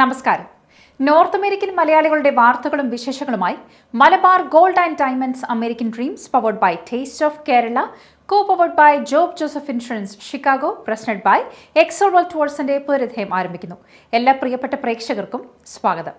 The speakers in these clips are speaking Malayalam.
നമസ്കാരം. നോർത്ത് അമേരിക്കൻ മലയാളികളുടെ വാർത്തകളും വിശേഷങ്ങളുമായി Malabar gold and diamonds American dreams powered by taste of Kerala, co-powered by Job Joseph insurance Chicago, presented by Excel world ടൂർസിന്റെ പുനരധ്യായം ആരംഭിക്കുന്നു. എല്ലാ പ്രിയപ്പെട്ട പ്രേക്ഷകർക്കും സ്വാഗതം.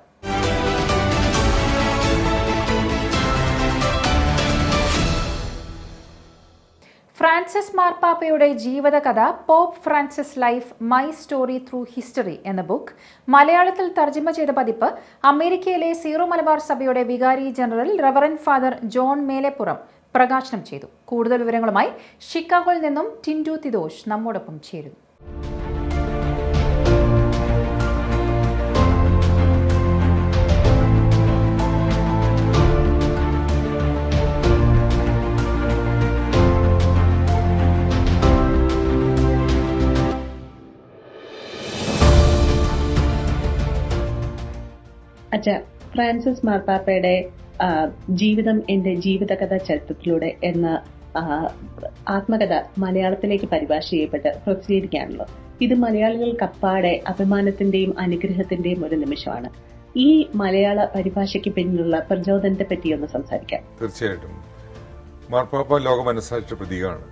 ഫ്രാൻസിസ് മാർപ്പാപ്പയുടെ ജീവിതകഥ pope Francis life my story through history എന്ന ബുക്ക് മലയാളത്തിൽ തർജ്ജമ ചെയ്ത പതിപ്പ് അമേരിക്കയിലെ സീറോ മലബാർ സഭയുടെ വികാരി general reverend father John Melepuram പ്രകാശനം ചെയ്തു. കൂടുതൽ വിവരങ്ങളുമായി ഷിക്കാഗോയിൽ നിന്നും ടിൻഡു തിദോഷ് നമ്മോടൊപ്പം ചേരുന്നു. ഫ്രാൻസിസ് മാർപ്പാപ്പയുടെ ജീവിതം എന്റെ ജീവിതകഥ ചരിത്രത്തിലൂടെ എന്ന ആത്മകഥ മലയാളത്തിലേക്ക് പരിഭാഷ ചെയ്യപ്പെട്ട് പ്രസിദ്ധീകരിക്കുകയാണല്ലോ. ഇത് മലയാളികൾക്ക് അപ്പാടെ അഭിമാനത്തിന്റെയും അനുഗ്രഹത്തിന്റെയും ഒരു നിമിഷമാണ്. ഈ മലയാള പരിഭാഷയ്ക്ക് പിന്നിലുള്ള പ്രചോദനത്തെ പറ്റി ഒന്ന് സംസാരിക്കാം. തീർച്ചയായിട്ടും മാർപ്പാപ്പ ലോക മനസ്സാക്ഷിയുടെ പ്രതീകമാണ്.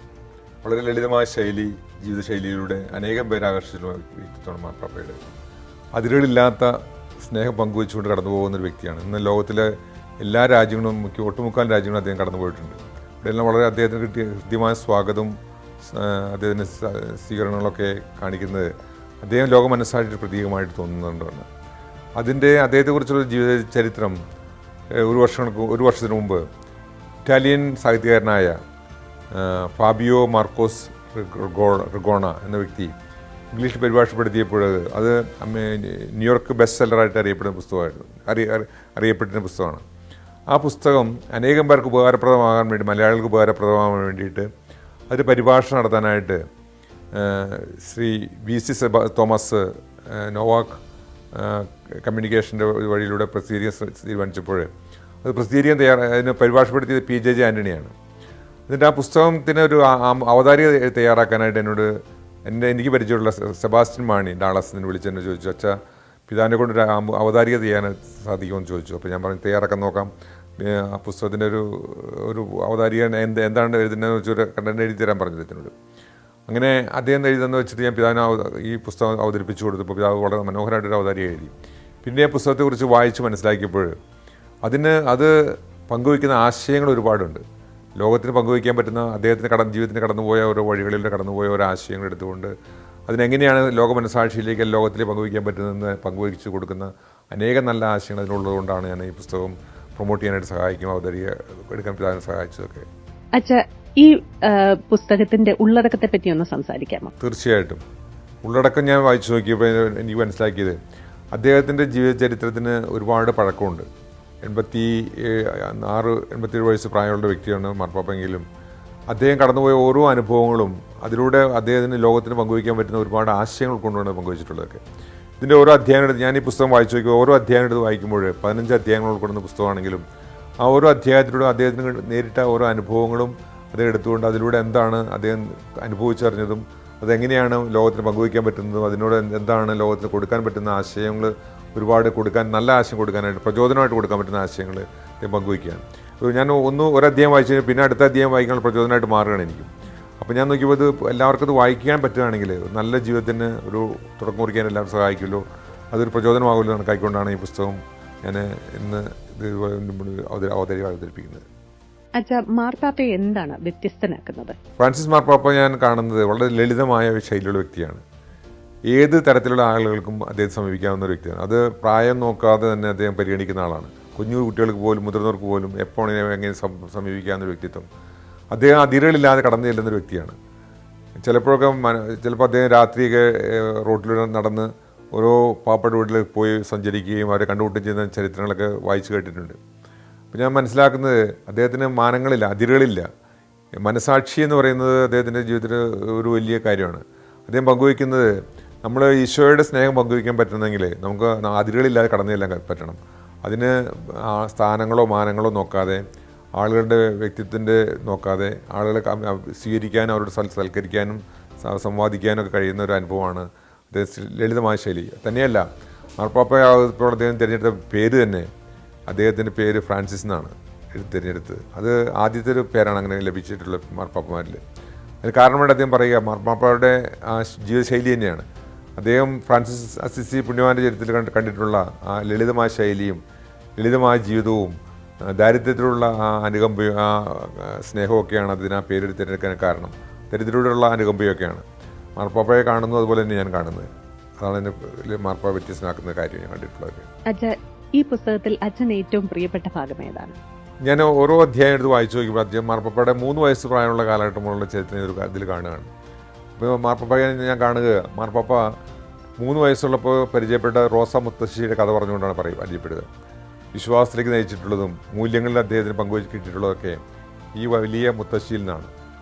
വളരെ ലളിതമായ ജീവിതശൈലിയിലൂടെ അനേകം പേരെ ആകർഷിച്ച വ്യക്തിത്വമാണ് മാർപ്പാപ്പയുടെ. അതിരുകളില്ലാത്ത സ്നേഹം പങ്കുവെച്ചുകൊണ്ട് കടന്നു പോകുന്ന ഒരു വ്യക്തിയാണ്. ഇന്ന് ലോകത്തിലെ എല്ലാ രാജ്യങ്ങളും ഒട്ടുമുക്കാൽ രാജ്യങ്ങളും അദ്ദേഹം കടന്നുപോയിട്ടുണ്ട്. ഇവിടെയെല്ലാം വളരെ അദ്ദേഹത്തിന് കിട്ടിയ കൃത്യമായ സ്വാഗതവും അദ്ദേഹത്തിന് സ്വീകരണങ്ങളൊക്കെ കാണിക്കുന്നത് അദ്ദേഹം ലോക മനസ്സാക്ഷിയുടെ പ്രതീകമായിട്ട് തോന്നുന്നുണ്ടാണ്. അദ്ദേഹത്തെക്കുറിച്ചുള്ള ജീവിത ചരിത്രം ഒരു വർഷത്തിന് മുമ്പ് ഇറ്റാലിയൻ സാഹിത്യകാരനായ ഫാബിയോ മാർക്കോസ് റിഗോണ എന്ന വ്യക്തി ഇംഗ്ലീഷ് പരിഭാഷപ്പെടുത്തിയപ്പോൾ അത് ന്യൂയോർക്ക് ബെസ്റ്റ് സെല്ലറായിട്ട് അറിയപ്പെട്ടിരുന്ന പുസ്തകമാണ്. ആ പുസ്തകം അനേകം പേർക്ക് ഉപകാരപ്രദമാകാൻ വേണ്ടി, മലയാളികൾക്ക് ഉപകാരപ്രദമാകാൻ വേണ്ടിയിട്ട് അതിന് പരിഭാഷ നടത്താനായിട്ട് ശ്രീ VC തോമസ് നോവാക് കമ്മ്യൂണിക്കേഷൻ്റെ വഴിയിലൂടെ പ്രസിദ്ധീകരിക്കാൻ തീരുമാനിച്ചപ്പോൾ അത് അതിന് പരിഭാഷപ്പെടുത്തിയത് PJJ ആൻ്റണിയാണ്. എന്നിട്ട് ആ പുസ്തകത്തിന് ഒരു അവതാരിക തയ്യാറാക്കാനായിട്ട് എനിക്ക് പരിചയമുള്ള സെബാസ്റ്റ്യൻ മാണി ഡാളസിനെ വിളിച്ചെന്നെ ചോദിച്ചു, അച്ഛാ പിതാവിനെ കൊണ്ടൊരു അവതാരിക ചെയ്യാൻ സാധിക്കുമെന്ന് ചോദിച്ചു. അപ്പോൾ ഞാൻ പറഞ്ഞു തയ്യാറാക്കാൻ നോക്കാം. ആ പുസ്തകത്തിൻ്റെ ഒരു അവതാരിക എന്താണ് എഴുതുന്നതെന്ന് വെച്ചൊരു കണ്ടന്റ് എഴുതി തരാൻ പറഞ്ഞു അദ്ദേഹത്തിനോട്. അങ്ങനെ അദ്ദേഹം എഴുതുന്നത് വെച്ചിട്ട് ഞാൻ പിതാവിനെ ഈ പുസ്തകം അവതരിപ്പിച്ചു കൊടുത്തപ്പോൾ പിതാവ് വളരെ മനോഹരമായിട്ടൊരു അവതാരിക എഴുതി. പിന്നെ ആ പുസ്തകത്തെക്കുറിച്ച് വായിച്ച് മനസ്സിലാക്കിയപ്പോൾ അത് പങ്കുവയ്ക്കുന്ന ആശയങ്ങൾ ഒരുപാടുണ്ട്. ലോകത്തിന് പങ്കുവയ്ക്കാൻ പറ്റുന്ന അദ്ദേഹത്തിന് ജീവിതത്തിന് കടന്നുപോയ ഓരോ വഴികളിലൂടെ കടന്നുപോയ ഓരോ ആശയങ്ങൾ എടുത്തുകൊണ്ട് അതിനെങ്ങനെയാണ് ലോക മനസ്സാക്ഷിയിലേക്ക് ലോകത്തിൽ പങ്കുവയ്ക്കാൻ പറ്റുന്നതെന്ന് പങ്കുവയ്ച്ച് കൊടുക്കുന്ന അനേകം നല്ല ആശയങ്ങൾ അതിനുള്ളതുകൊണ്ടാണ് ഞാൻ ഈ പുസ്തകം പ്രൊമോട്ട് ചെയ്യാനായിട്ട് സഹായിക്കും, എടുക്കാൻ പിതാവിനെ സഹായിച്ചതൊക്കെ. ഈ പുസ്തകത്തിന്റെ ഉള്ളടക്കത്തെ പറ്റി ഒന്ന് സംസാരിക്കാമോ? തീർച്ചയായിട്ടും. ഉള്ളടക്കം ഞാൻ വായിച്ചു നോക്കിയപ്പോൾ എനിക്ക് മനസ്സിലാക്കിയത് അദ്ദേഹത്തിൻ്റെ ജീവിത ചരിത്രത്തിന് ഒരുപാട് പഴക്കമുണ്ട്. 87 വയസ്സ് പ്രായമുള്ള വ്യക്തിയാണ് മാർപ്പാപ്പെങ്കിലും അദ്ദേഹം കടന്നുപോയ ഓരോ അനുഭവങ്ങളും അതിലൂടെ അദ്ദേഹത്തിന് ലോകത്തിന് പങ്കുവയ്ക്കാൻ പറ്റുന്ന ഒരുപാട് ആശയങ്ങൾ കൊണ്ടുമാണ് പങ്കുവച്ചിട്ടുള്ളതൊക്കെ. ഇതിൻ്റെ ഓരോ അധ്യായം ഞാൻ ഈ പുസ്തകം വായിച്ചു നോക്കിയപ്പോൾ ഓരോ അധ്യായം എടുത്ത് വായിക്കുമ്പോൾ 15 അധ്യായങ്ങൾ ഉൾപ്പെടുന്ന പുസ്തകമാണെങ്കിലും ആ ഓരോ അധ്യായത്തിലൂടെ അദ്ദേഹത്തിന് നേരിട്ട ഓരോ അനുഭവങ്ങളും അദ്ദേഹം എടുത്തുകൊണ്ട് അതിലൂടെ എന്താണ് അദ്ദേഹം അനുഭവിച്ചറിഞ്ഞതും അതെങ്ങനെയാണ് ലോകത്തിന് പങ്കുവയ്ക്കാൻ പറ്റുന്നതും അതിനോട് എന്താണ് ലോകത്തിന് കൊടുക്കാൻ പറ്റുന്ന ആശയങ്ങൾ ഒരുപാട് നല്ല ആശയം കൊടുക്കാനായിട്ട് പ്രചോദനമായിട്ട് കൊടുക്കാൻ പറ്റുന്ന ആശയങ്ങൾ പങ്കുവയ്ക്കുകയാണ്. ഞാൻ ഒരധ്യായം വായിച്ചു കഴിഞ്ഞാൽ പിന്നെ അടുത്ത അധ്യായം വായിക്കാനുള്ള പ്രചോദനമായിട്ട് മാറുകയാണ് എനിക്കും. അപ്പോൾ ഞാൻ നോക്കിയപ്പോൾ ഇത് എല്ലാവർക്കും ഇത് വായിക്കാൻ പറ്റുകയാണെങ്കിൽ നല്ല ജീവിതത്തിന് ഒരു തുടക്കം കുറിക്കാൻ എല്ലാവരും സഹായിക്കുമല്ലോ, അതൊരു പ്രചോദനമാകുമല്ലോ കണക്കായിക്കൊണ്ടാണ് ഈ പുസ്തകം ഞാൻ ഇന്ന് അവതരിപ്പിക്കുന്നത്. മാർപ്പാപ്പയെ എന്താണ് വ്യത്യസ്തനാക്കുന്നത്? ഫ്രാൻസിസ് മാർപ്പാപ്പ ഞാൻ കാണുന്നത് വളരെ ലളിതമായ ഒരു ശൈലിയുള്ള വ്യക്തിയാണ്. ഏത് തരത്തിലുള്ള ആളുകൾക്കും അദ്ദേഹം സമീപിക്കാവുന്ന ഒരു വ്യക്തിയാണ്. അത് പ്രായം നോക്കാതെ തന്നെ അദ്ദേഹം പരിഗണിക്കുന്ന ആളാണ്. കുഞ്ഞു കുട്ടികൾക്ക് പോലും മുതിർന്നവർക്ക് പോലും എപ്പോൾ എങ്ങനെ സമീപിക്കാവുന്ന ഒരു വ്യക്തിത്വം. അദ്ദേഹം അതിരുകളില്ലാതെ കടന്നു ചെല്ലുന്നൊരു വ്യക്തിയാണ്. ചിലപ്പോൾ അദ്ദേഹം രാത്രിയൊക്കെ റോട്ടിലൂടെ നടന്ന് ഓരോ പാവപ്പെട്ട വീട്ടിൽ പോയി സഞ്ചരിക്കുകയും അവരെ കണ്ടുമുട്ടുകയും ചെയ്യുന്ന ചരിത്രങ്ങളൊക്കെ വായിച്ചു കേട്ടിട്ടുണ്ട്. അപ്പോൾ ഞാൻ മനസ്സിലാക്കുന്നത് അദ്ദേഹത്തിന് മാനങ്ങളില്ല, അതിരുകളില്ല. മനസാക്ഷി എന്ന് പറയുന്നത് അദ്ദേഹത്തിൻ്റെ ജീവിതത്തിൽ ഒരു വലിയ കാര്യമാണ്. അദ്ദേഹം പങ്കുവയ്ക്കുന്നത് നമ്മൾ ഈശോയുടെ സ്നേഹം പങ്കുവയ്ക്കാൻ പറ്റുന്നെങ്കിൽ നമുക്ക് അതിരുകളില്ലാതെ കടന്നു ചെല്ലാൻ പറ്റണം. അതിന് സ്ഥാനങ്ങളോ മാനങ്ങളോ നോക്കാതെ, ആളുകളുടെ വ്യക്തിത്വത്തിൻ്റെ നോക്കാതെ, ആളുകളെ സ്വീകരിക്കാനും അവരോട് സൽക്കരിക്കാനും സംവാദിക്കാനും ഒക്കെ കഴിയുന്ന ഒരു അനുഭവമാണ് അദ്ദേഹം. ലളിതമായ ശൈലി തന്നെയല്ല, മാർപ്പാപ്പയായപ്പോൾ അദ്ദേഹം തിരഞ്ഞെടുത്ത പേര് തന്നെ അദ്ദേഹത്തിൻ്റെ പേര് ഫ്രാൻസിസ് എന്നാണ് തിരഞ്ഞെടുത്തത്. അത് ആദ്യത്തെ ഒരു പേരാണ് അങ്ങനെ ലഭിച്ചിട്ടുള്ള മാർപ്പാപ്പമാരിൽ. അതിന് കാരണമായിട്ട് അദ്ദേഹം പറയുക മാർപ്പാപ്പയുടെ ആ ജീവിതശൈലി തന്നെയാണ്. അദ്ദേഹം ഫ്രാൻസിസ് അസിസി പുണ്യവാൻ്റെ ചരിത്രത്തിൽ കണ്ടിട്ടുള്ള ആ ലളിതമായ ശൈലിയും ലളിതമായ ജീവിതവും ദാരിദ്ര്യത്തിലുള്ള ആ അനുകമ്പയും ആ സ്നേഹമൊക്കെയാണ് അതിന് ആ പേര് തിരഞ്ഞെടുക്കാൻ കാരണം. ദരിദ്രരോടുള്ള അനുകമ്പയൊക്കെയാണ് മാർപ്പാപ്പയെ കാണുന്നത്. അതുപോലെ തന്നെ ഞാൻ കാണുന്നത് അതാണ് എന്നെ മാർപ്പാപ്പ വ്യത്യസ്തനാക്കുന്ന കാര്യം ഞാൻ കണ്ടിട്ടുള്ളത്. അച്ഛാ, ഈ പുസ്തകത്തിൽ അച്ഛൻ ഏറ്റവും പ്രിയപ്പെട്ട ഭാഗം ഏതാണ്? ഞാൻ ഓരോ അധ്യായം എടുത്ത് വായിച്ചു നോക്കിയപ്പോൾ അദ്ദേഹം മാർപ്പാപ്പയുടെ 3 വയസ്സ് പ്രായമുള്ള കാലഘട്ടമുള്ള ചരിത്രം ഇതിൽ കാണുകയാണ്. അപ്പോൾ മാർപ്പാപ്പയെ ഞാൻ കാണുക മാർപ്പാപ്പ 3 വയസ്സുള്ളപ്പോൾ പരിചയപ്പെട്ട റോസ മുത്തശ്ശിയുടെ കഥ പറഞ്ഞുകൊണ്ടാണ് പരിചയപ്പെടുക. വിശ്വാസത്തിലേക്ക് നയിച്ചിട്ടുള്ളതും മൂല്യങ്ങളിൽ അദ്ദേഹത്തിന് പങ്കുവച്ച് കിട്ടിയിട്ടുള്ളതൊക്കെ ഈ വലിയ മുത്തശ്ശിയിൽ നിന്നാണ്.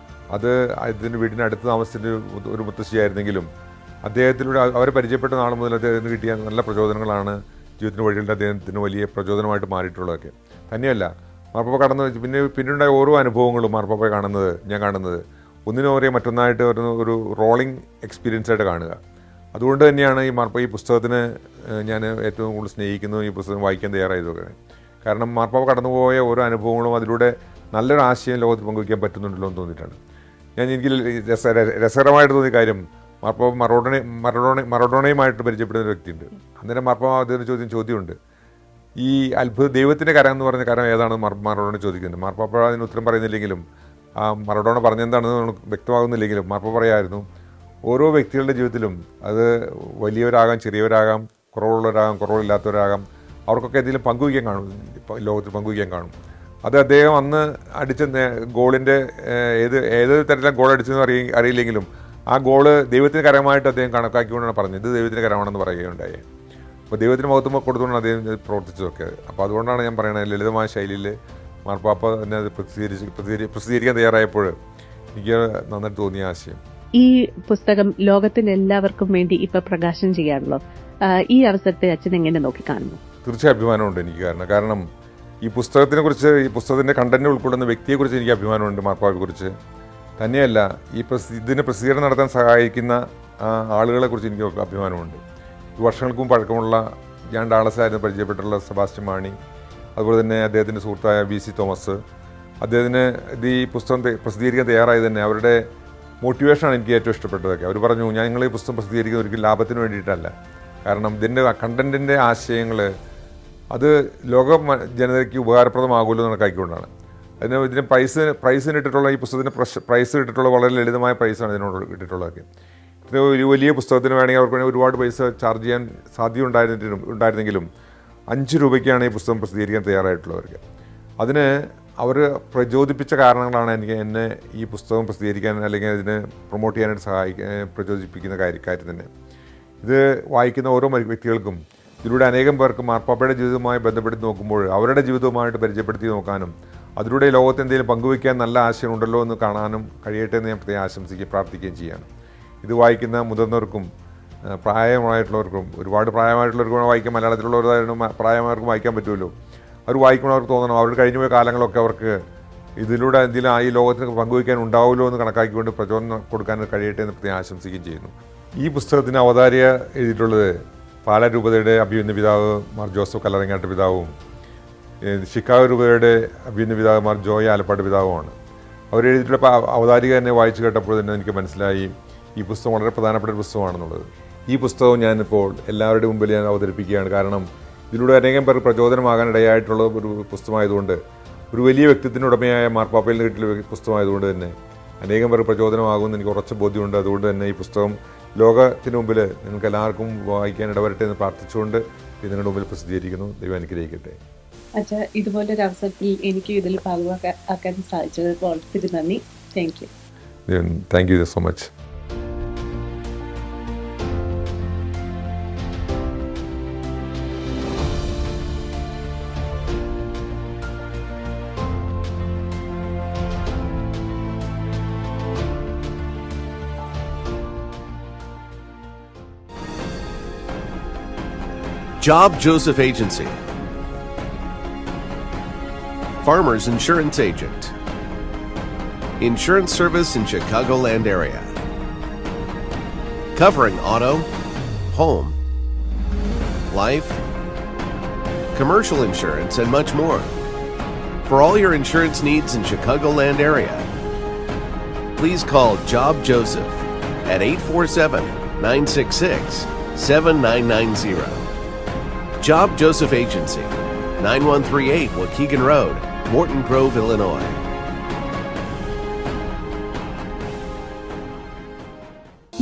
അത് ഇതിൻ്റെ വീടിനടുത്ത് താമസിച്ചിട്ട് ഒരു മുത്തശ്ശിയായിരുന്നെങ്കിലും അദ്ദേഹത്തിലൂടെ അവരെ പരിചയപ്പെട്ട നാൾ മുതൽ അദ്ദേഹത്തിന് കിട്ടിയ നല്ല പ്രചോദനങ്ങളാണ് ജീവിതത്തിന് വഴികളിൽ അദ്ദേഹത്തിന് വലിയ പ്രചോദനമായിട്ട് മാറിയിട്ടുള്ളതൊക്കെ. തന്നെയല്ല മാർപ്പാപ്പ പിന്നുണ്ടായ ഓരോ അനുഭവങ്ങളും മാർപ്പാപ്പയെ ഞാൻ കാണുന്നത് ഒന്നിനോരെ മറ്റൊന്നായിട്ട് ഒരു റോളിംഗ് എക്സ്പീരിയൻസ് ആയിട്ട് കാണുക. അതുകൊണ്ട് തന്നെയാണ് ഈ പുസ്തകത്തിന് ഞാൻ ഏറ്റവും കൂടുതൽ സ്നേഹിക്കുന്നു, ഈ പുസ്തകം വായിക്കാൻ തയ്യാറായതൊക്കെ. കാരണം മാർപ്പാപ്പ കടന്നുപോയ ഓരോ അനുഭവങ്ങളും അതിലൂടെ നല്ലൊരു ആശയം ലോകത്തിൽ പങ്കുവയ്ക്കാൻ പറ്റുന്നുണ്ടല്ലോ എന്ന് തോന്നിയിട്ടാണ്. എനിക്ക് രസകരമായിട്ട് തോന്നിയ കാര്യം മാർപ്പാപ്പ മറഡോണയുമായിട്ട് പരിചയപ്പെടുന്ന ഒരു വ്യക്തിയുണ്ട്. അന്നേരം മാർപ്പാപ്പ അദ്ദേഹത്തിന് ചോദ്യമുണ്ട്, ഈ അത്ഭുത ദൈവത്തിൻ്റെ കരം എന്ന് പറഞ്ഞ കരം ഏതാണെന്ന് മറഡോണ ചോദിക്കുന്നുണ്ട്. മാർപ്പാപ്പ അതിന് ഉത്തരം പറയുന്നില്ലെങ്കിലും ആ മറഡോണ പറഞ്ഞെന്താണെന്ന് നമുക്ക് വ്യക്തമാകുന്നില്ലെങ്കിലും മാർപ്പാപ്പ പറയായിരുന്നു, ഓരോ വ്യക്തികളുടെ ജീവിതത്തിലും അത് വലിയവരാകാം, ചെറിയവരാകാം, കുറവുള്ളവരാകാം, കുറവില്ലാത്തവരാകാം, അവർക്കൊക്കെ എന്തെങ്കിലും പങ്കുവയ്ക്കാൻ കാണും, ലോകത്തിൽ പങ്കുവയ്ക്കാൻ കാണും. അത് അദ്ദേഹം അന്ന് അടിച്ച ഗോളിൻ്റെ ഏത് തരത്തിലാണ് ഗോൾ അടിച്ചതെന്ന് അറിയില്ലെങ്കിലും ആ ഗോള് ദൈവത്തിന് കരമായിട്ട് അദ്ദേഹം കണക്കാക്കിക്കൊണ്ടാണ് പറഞ്ഞത്. ഇത് ദൈവത്തിന് കരമാണെന്ന് പറയുകയുണ്ടായി. അപ്പോൾ ദൈവത്തിന് മഹത്വം കൊടുത്തുകൊണ്ടാണ് അദ്ദേഹം പ്രവർത്തിച്ചതൊക്കെ. അപ്പോൾ അതുകൊണ്ടാണ് ഞാൻ പറയുന്നത് ലളിതമായ ശൈലിയിൽ മാർപ്പാപ്പ തന്നെ അത് പ്രസിദ്ധീകരിക്കാൻ തയ്യാറായപ്പോൾ എനിക്ക് നന്നായിട്ട് തോന്നിയ ആശയം. ഈ പുസ്തകം ലോകത്തിന് എല്ലാവർക്കും വേണ്ടി ഇപ്പൊ പ്രകാശനം ചെയ്യാണല്ലോ. ഈ അവസരത്തെ അച്ഛൻ എങ്ങനെ നോക്കിക്കാണുന്നു? തീർച്ചയായും അഭിമാനമുണ്ട് എനിക്ക്. കാരണം ഈ പുസ്തകത്തിനെക്കുറിച്ച്, ഈ പുസ്തകത്തിൻ്റെ കണ്ടന്റ് ഉൾക്കൊള്ളുന്ന വ്യക്തിയെക്കുറിച്ച് എനിക്ക് അഭിമാനമുണ്ട്, മാർപ്പാപ്പയെക്കുറിച്ച്. തന്നെയല്ല ഇതിന് പ്രസിദ്ധീകരണം നടത്താൻ സഹായിക്കുന്ന ആളുകളെക്കുറിച്ച് എനിക്ക് അഭിമാനമുണ്ട്. ഈ വർഷങ്ങൾക്ക് മുമ്പ് പഴക്കമുള്ള ഞാൻ ഡാളസായിരുന്നു പരിചയപ്പെട്ടുള്ള സെബാസ്റ്റ്യൻ മാണി, അതുപോലെ തന്നെ അദ്ദേഹത്തിൻ്റെ സുഹൃത്തായ VC തോമസ്. അദ്ദേഹത്തിന് ഈ പുസ്തകം പ്രസിദ്ധീകരിക്കാൻ തയ്യാറായി തന്നെ അവരുടെ മോട്ടിവേഷനാണ് എനിക്ക് ഏറ്റവും ഇഷ്ടപ്പെട്ടതൊക്കെ. അവർ പറഞ്ഞു, ഞങ്ങൾ ഈ പുസ്തകം പ്രസിദ്ധീകരിക്കുന്നത് ഒരിക്കലും ലാഭത്തിന് വേണ്ടിയിട്ടല്ല. കാരണം ഇതിൻ്റെ കണ്ടൻറ്റിൻ്റെ ആശയങ്ങൾ അത് ലോക ജനതയ്ക്ക് ഉപകാരപ്രദമാകുമല്ലോ എന്ന് കണക്കാക്കിക്കൊണ്ടാണ്. ഇതിന് പ്രൈസിന് ഇട്ടിട്ടുള്ള ഈ പുസ്തകത്തിന് പ്രൈസ് ഇട്ടിട്ടുള്ള വളരെ ലളിതമായ പ്രൈസാണ് ഇതിനോട് ഇട്ടിട്ടുള്ളതൊക്കെ. ഇതിന് ഒരു വലിയ പുസ്തകത്തിന് വേണമെങ്കിൽ അവർക്ക് വേണമെങ്കിൽ ഒരുപാട് പൈസ ചാർജ് ചെയ്യാൻ സാധ്യത ഉണ്ടായിരുന്നെങ്കിലും 5 രൂപയ്ക്കാണ് ഈ പുസ്തകം പ്രസിദ്ധീകരിക്കാൻ തയ്യാറായിട്ടുള്ളവർക്ക്. അതിന് അവർ പ്രചോദിപ്പിച്ച കാരണങ്ങളാണ് എന്നെ ഈ പുസ്തകം പ്രസിദ്ധീകരിക്കാൻ അല്ലെങ്കിൽ ഇതിനെ പ്രൊമോട്ട് ചെയ്യാനായിട്ട് പ്രചോദിപ്പിക്കുന്ന കാര്യം തന്നെ. ഇത് വായിക്കുന്ന ഓരോ വ്യക്തികൾക്കും ഇതിലൂടെ അനേകം പേർക്ക് മാർപ്പാപ്പയുടെ ജീവിതവുമായി ബന്ധപ്പെടുത്തി നോക്കുമ്പോൾ അവരുടെ ജീവിതവുമായിട്ട് പരിചയപ്പെടുത്തി നോക്കാനും അതിലൂടെ ലോകത്ത് എന്തെങ്കിലും പങ്കുവയ്ക്കാൻ നല്ല ആശയം ഉണ്ടല്ലോ എന്ന് കാണാനും കഴിയട്ടെ എന്ന് ഞാൻ പ്രത്യേകം പ്രാർത്ഥിക്കുകയും ചെയ്യാണ്. ഇത് വായിക്കുന്ന മുതിർന്നവർക്കും പ്രായമായിട്ടുള്ളവർക്കും, ഒരുപാട് പ്രായമായിട്ടുള്ളവർക്കും വായിക്കാൻ, മലയാളത്തിലുള്ളവരായിരുന്നു പ്രായമായവർക്കും വായിക്കാൻ പറ്റുമല്ലോ. അവർ വായിക്കുമ്പോൾ അവർക്ക് തോന്നണം അവർ കഴിഞ്ഞുപോയ കാലങ്ങളൊക്കെ അവർക്ക് ഇതിലൂടെ എന്തെങ്കിലും ഈ ലോകത്തിന് പങ്കുവയ്ക്കാൻ ഉണ്ടാവുമല്ലോ എന്ന് കണക്കാക്കിക്കൊണ്ട് പ്രചോദനം കൊടുക്കാൻ കഴിയട്ടെ എന്ന് പ്രത്യേകം ആശംസിക്കുകയും ചെയ്യുന്നു. ഈ പുസ്തകത്തിന് അവതാരിക എഴുതിയിട്ടുള്ളത് പാലാ രൂപതയുടെ അഭിമന്യ പിതാവ് മാർ ജോസഫ് കല്ലറങ്ങാട്ട് പിതാവും ഷിക്കാഗോ രൂപതയുടെ അഭിമന്യ പിതാവ് മാർ ജോയ് ആലപ്പാട് പിതാവുമാണ്. അവരെഴുതിയിട്ടുള്ള അവതാരിക തന്നെ വായിച്ചു കേട്ടപ്പോൾ തന്നെ എനിക്ക് മനസ്സിലായി ഈ പുസ്തകം വളരെ പ്രധാനപ്പെട്ട ഒരു പുസ്തകമാണെന്നുള്ളത്. ഈ പുസ്തകം ഞാനിപ്പോൾ എല്ലാവരുടെ മുമ്പിൽ ഞാൻ അവതരിപ്പിക്കുകയാണ്. കാരണം ഇതിലൂടെ അനേകം പേർ പ്രചോദനമാകാൻ ഇടയായിട്ടുള്ള ഒരു പുസ്തകമായതുകൊണ്ട്, ഒരു വലിയ വ്യക്തിത്വത്തിന് ഉടമയായ മാർപ്പാപ്പയിൽ നിന്ന് കിട്ടിയ പുസ്തകമായതുകൊണ്ട് തന്നെ അനേകം പേർ പ്രചോദനമാകുമെന്ന് എനിക്ക് ഉറച്ച ബോധ്യമുണ്ട്. അതുകൊണ്ട് തന്നെ ഈ പുസ്തകം ലോകത്തിന് മുമ്പിൽ നിങ്ങൾക്ക് എല്ലാവർക്കും വായിക്കാൻ ഇടവരട്ടെ എന്ന് പ്രാർത്ഥിച്ചുകൊണ്ട് ഇത് നിങ്ങളുടെ മുമ്പിൽ പ്രസിദ്ധീകരിക്കുന്നു. ദൈവം അനുഗ്രഹിക്കട്ടെ. അച്ഛാ, ഇതുപോലൊരു അവസരത്തിൽ എനിക്ക് ഇതിൽ ഭാഗമാക്കാൻ സാധിച്ചത് ഒത്തിരി നന്ദി. Thank you so much. Job Joseph Agency. Farmers Insurance Agent. Insurance service in Chicagoland area. Covering auto, home, life, commercial insurance, and much more. For all your insurance needs in Chicagoland area, please call Job Joseph at 847-966-7990. Job Joseph Agency, 9138 Waukegan Road, Morton Grove, Illinois.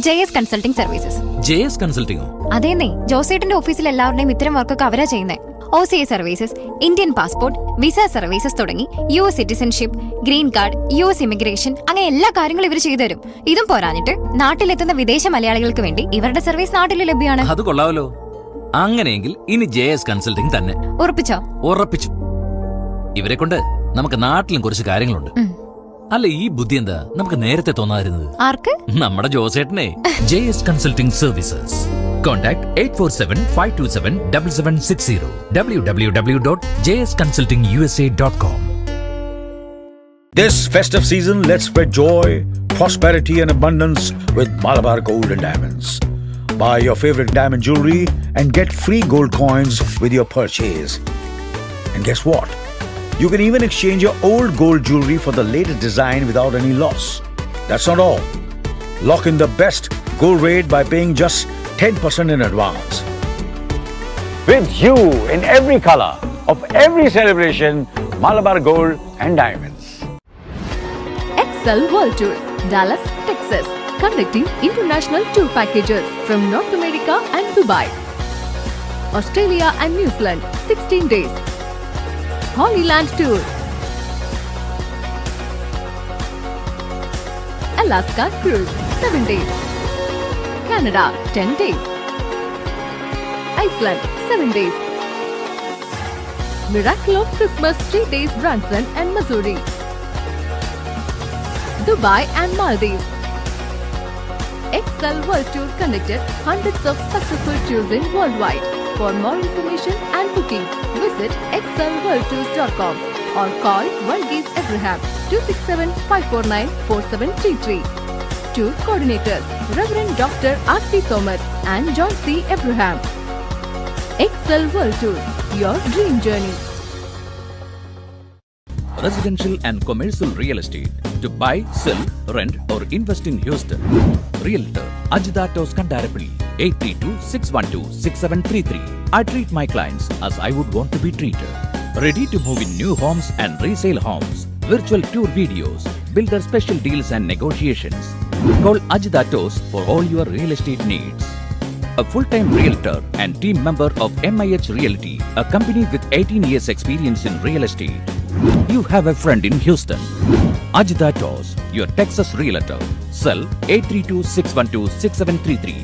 JS Consulting Services. JS Consulting. അതേന്നേ, ജോസേട്ടന്റെ ഓഫീസിൽ എല്ലാവരുടെയും ഇത്തരം വർക്കൊക്കെ അവരാ ചെയ്യുന്നത്. OCA services, Indian passport, visa services തുടങ്ങി US citizenship, green card, US immigration, അങ്ങനെ എല്ലാ കാര്യങ്ങളും ഇവർ ചെയ്തു തരും. ഇതും പോരാഞ്ഞിട്ട് നാട്ടിലെത്തുന്ന വിദേശ മലയാളികൾക്ക് വേണ്ടി ഇവരുടെ സർവീസ് നാട്ടിൽ ലഭ്യമാണ്. അത് കൊള്ളാമല്ലോ. അങ്ങനെയെങ്കിൽ ഇനി JS Consulting തന്നെ. ഉറപ്പിച്ചോ? ഉറപ്പിച്ചു. ഇവരെ കൊണ്ട് നമുക്ക് നാട്ടിലും കുറച്ച് കാര്യങ്ങളുണ്ട്. അല്ല, ഈ ബുദ്ധി എന്താ നമുക്ക് നേരത്തെ തോന്നാതിരുന്നത്? ആർക്ക്? നമ്മുടെ ജോസേട്ടനെ. JS Consulting Services. Contact 847-527-7760. www.jsconsultingusa.com. This festive season, let's spread joy, prosperity and abundance with Malabar Gold and Diamonds. Buy your favorite diamond jewelry and get free gold coins with your purchase. And guess what? You can even exchange your old gold jewelry for the latest design without any loss. That's not all. Lock in the best gold rate by paying just 10% in advance. With you in every color of every celebration, Malabar Gold and Diamonds. XL World Tour, Dallas, Texas, conducting international tour packages from North America and Dubai, Australia and New Zealand, 16 days. Holy Land Tour, Alaska Cruise, 7 days. Canada, 10 days. Iceland, 7 days. Miracle of Christmas, 3 days, Branson and Missouri. Dubai and Maldives. XL World Tour conducted hundreds of successful tours in worldwide. For more information and booking, visit xlworldtours.com or call Varghese Abraham 267-549-4733. Tour coordinators Reverend Dr. R.C. Thomas and John C. Abraham. XL World Tours, your dream journey. Residential and commercial real estate. To buy, sell, rent or invest in Houston. Realtor Ajithatos Kandarapalli, 832-612-6733. I treat my clients as I would want to be treated. Ready to move in new homes and resale homes. Virtual tour videos, builder special deals and negotiations. Call Ajithatos for all your real estate needs. A full-time realtor and team member of MIH Realty, a company with 18 years experience in real estate. You have a friend in Houston. Ajithatos, your Texas realtor. Cell 832-612-6733.